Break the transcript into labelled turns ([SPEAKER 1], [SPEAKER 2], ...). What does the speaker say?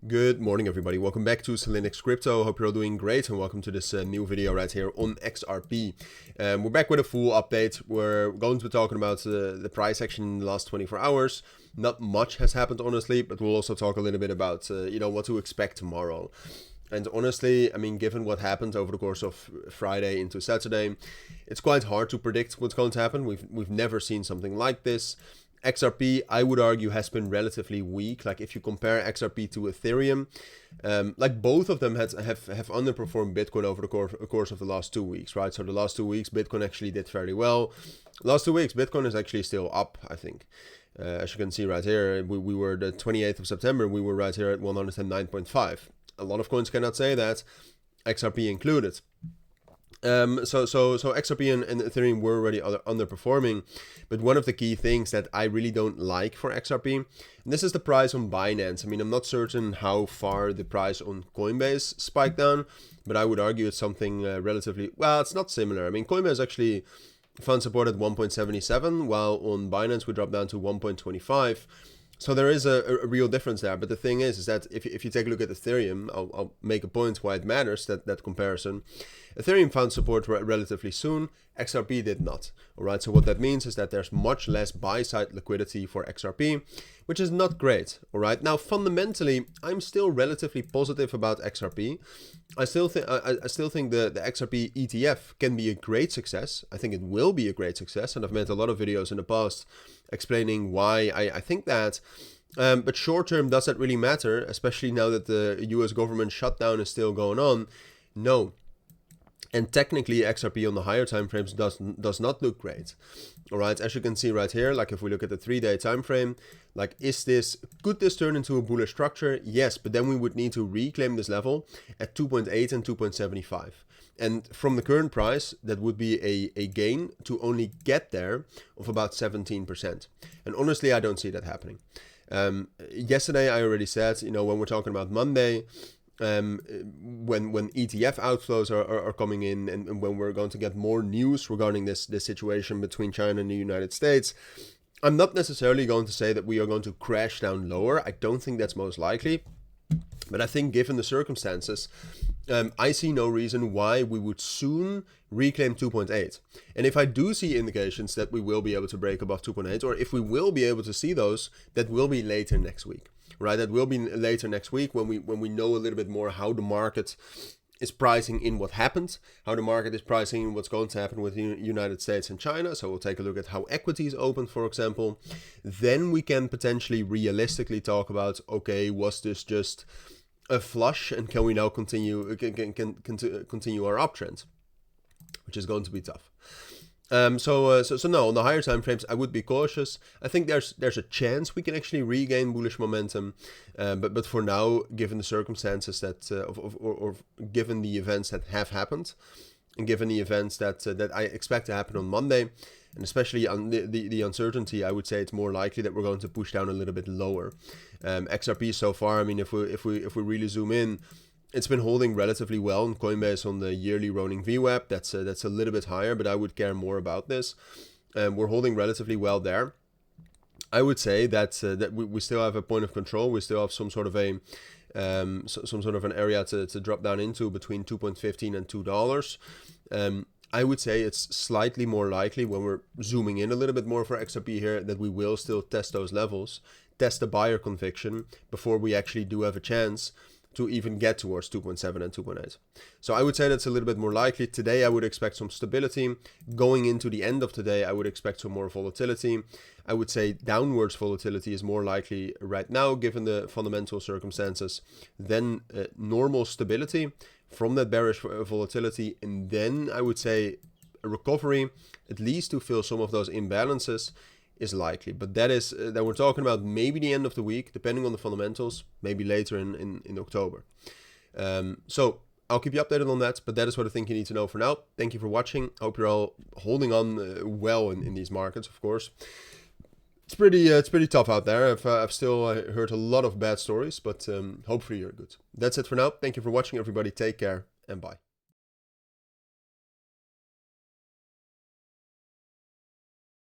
[SPEAKER 1] Good morning, everybody. Welcome back to Cilinix Crypto. Hope you're all doing great, and welcome to this new video right here on XRP. We're back with a full update. We're going to be talking about the price action in the last 24 hours. Not much has happened, honestly, but we'll also talk a little bit about what to expect tomorrow. And honestly, I mean, given what happened over the course of Friday into Saturday, it's quite hard to predict what's going to happen. We've never seen something like this. XRP, I would argue, has been relatively weak. Like if you compare XRP to Ethereum, like both of them have underperformed Bitcoin over the course of the last 2 weeks, right? So the last 2 weeks, Bitcoin actually did fairly well. Last 2 weeks, Bitcoin is actually still up, I think. As you can see right here, we were the 28th of September, we were right here at 109.5. A lot of coins cannot say that, XRP included. So XRP and Ethereum were already underperforming, but one of the key things that I really don't like for XRP, and this is the price on Binance. I mean, I'm not certain how far the price on Coinbase spiked down, but I would argue it's something relatively, well, it's not similar. I mean, Coinbase actually found support at 1.77, while on Binance we dropped down to 1.25. So there is a real difference there. But the thing is that if you take a look at Ethereum, I'll make a point why it matters, that comparison. Ethereum found support relatively soon, XRP did not. All right, so what that means is that there's much less buy-side liquidity for XRP, which is not great. All right, now fundamentally, I'm still relatively positive about XRP. I still think the XRP ETF can be a great success. I think it will be a great success, and I've made a lot of videos in the past explaining why I think that. But short term, does that really matter? Especially now that the US government shutdown is still going on? No. And technically, XRP on the higher time frames does not look great. All right, as you can see right here, like if we look at the 3-day time frame, like could this turn into a bullish structure? Yes, but then we would need to reclaim this level at 2.8 and 2.75. And from the current price, that would be a gain to only get there of about 17%. And honestly, I don't see that happening. Yesterday, I already said, when we're talking about Monday, when ETF outflows are coming in, and when we're going to get more news regarding this situation between China and the United States, I'm not necessarily going to say that we are going to crash down lower. I don't think that's most likely. But I think given the circumstances, I see no reason why we would soon reclaim 2.8. And if I do see indications that we will be able to break above 2.8, or if we will be able to see those, that will be later next week, right? That will be later next week when we know a little bit more how the market is pricing in what happened, how the market is pricing in what's going to happen with the United States and China. So we'll take a look at how equities open, for example. Then we can potentially realistically talk about, okay, was this just a flush, and can we now continue continue our uptrend, which is going to be tough. So no, on the higher time frames, I would be cautious. I think there's a chance we can actually regain bullish momentum, but for now, given the circumstances that or given the events that have happened, and given the events that I expect to happen on Monday, and especially on the uncertainty, I would say it's more likely that we're going to push down a little bit lower. XRP so far, I mean, if we really zoom in, it's been holding relatively well on Coinbase on the yearly rolling VWAP. That's a little bit higher, but I would care more about this. We're holding relatively well there. I would say that we still have a point of control. We still have some sort of an area to drop down into between 2.15 and $2. I would say it's slightly more likely when we're zooming in a little bit more for XRP here that we will still test those levels, test the buyer conviction before we actually do have a chance to even get towards 2.7 and 2.8. So I would say that's a little bit more likely. Today, I would expect some stability. Going into the end of today, I would expect some more volatility. I would say downwards volatility is more likely right now, given the fundamental circumstances, than normal stability from that bearish volatility. And then I would say a recovery, at least to fill some of those imbalances, is likely. But that we're talking about maybe the end of the week, depending on the fundamentals, maybe later in October. So I'll keep you updated on that, but that is what I think you need to know for now. Thank you for watching. I hope you're all holding on well in these markets, of course. It's pretty tough out there. I've still heard a lot of bad stories, but hopefully you're good. That's it for now. Thank you for watching, everybody. Take care and bye.